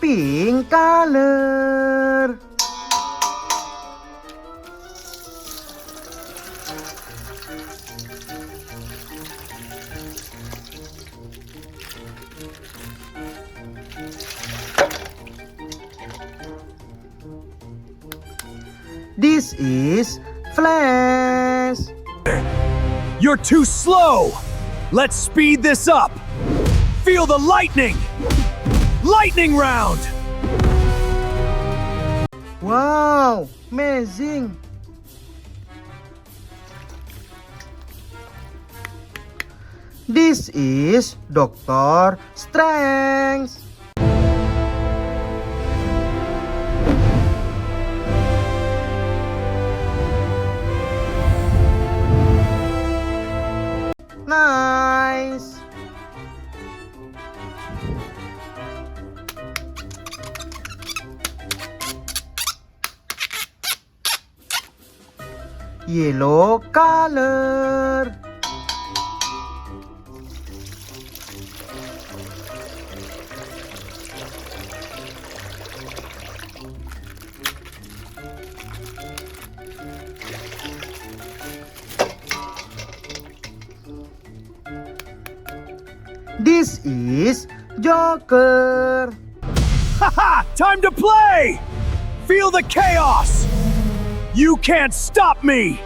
pink color. This is Flash. You're too slow! Let's speed this up! Feel the lightning! Lightning round! Wow, amazing. This is Doctor Strange. Nice. Yellow color. This is Joker. Haha! Time to play! Feel the chaos! You can't stop me!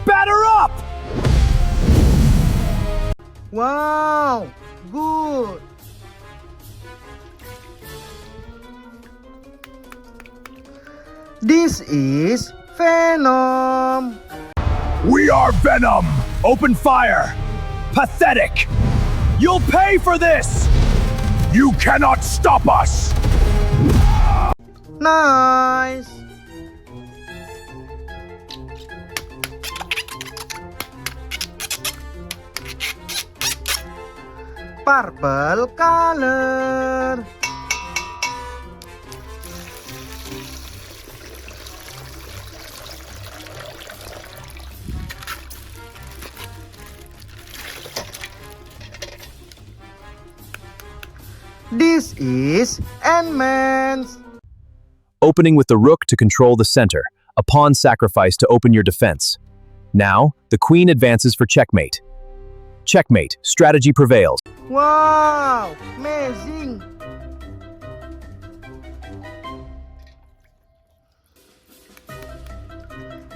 Batter up! Wow, good. This is Venom. We are Venom! Open fire! Pathetic! You'll pay for this! You cannot stop us! Nice. Purple color. This is Ant-Man. Opening with the rook to control the center, a pawn sacrifice to open your defense. Now, the queen advances for checkmate. Checkmate, strategy prevails. Wow, amazing.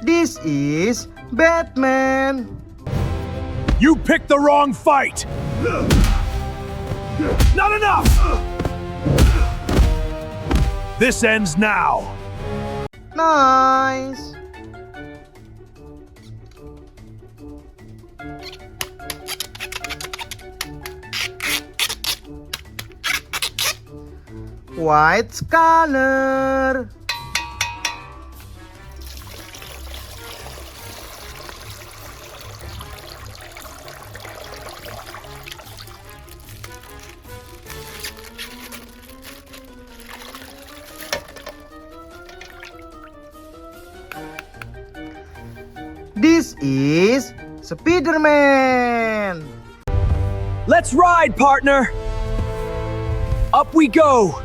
This is Batman. You picked the wrong fight! Not enough! This ends now! Nice. White color. This is Spider-Man. Let's ride, partner! Up we go!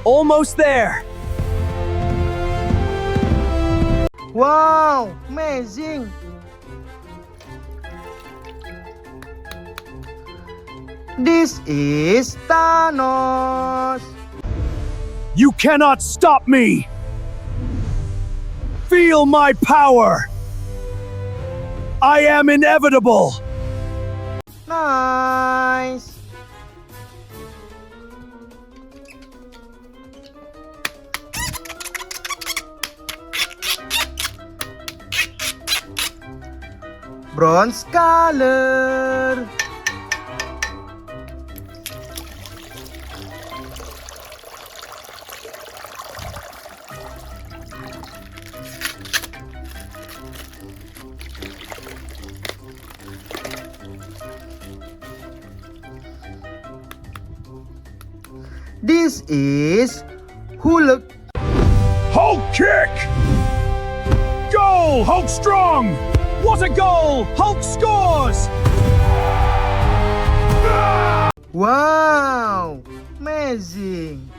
Almost there! Wow, amazing. This is Thanos. You cannot stop me! Feel my power! I am inevitable! Nice. Bronze color. This is Hulk. Hulk kick! Goal! Hulk strong! What a goal! Hulk scores! Wow, amazing.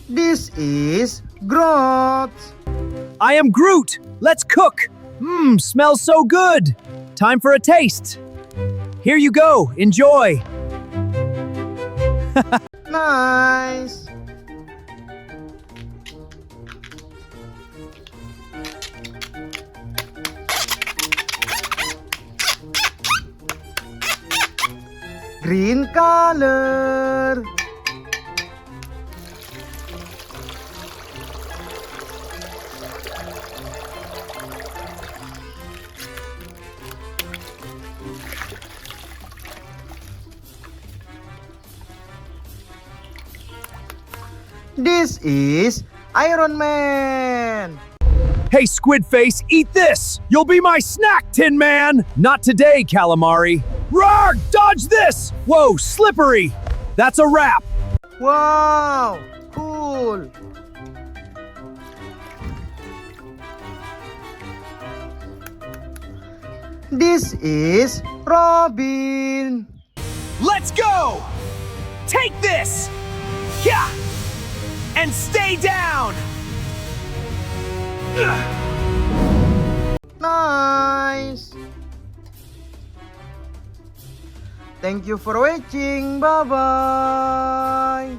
This is Groot. I am Groot. Let's cook. Mmm, smells so good. Time for a taste. Here you go. Enjoy. Nice. Green color. This is Iron Man. Hey, Squid Face, eat this! You'll be my snack, Tin Man! Not today, Calamari. Roar! Dodge this! Whoa, slippery! That's a wrap! Wow, cool. This is Robin. Let's go! Take this! Yeah! And stay down! Nice. Thank you for watching. Bye bye.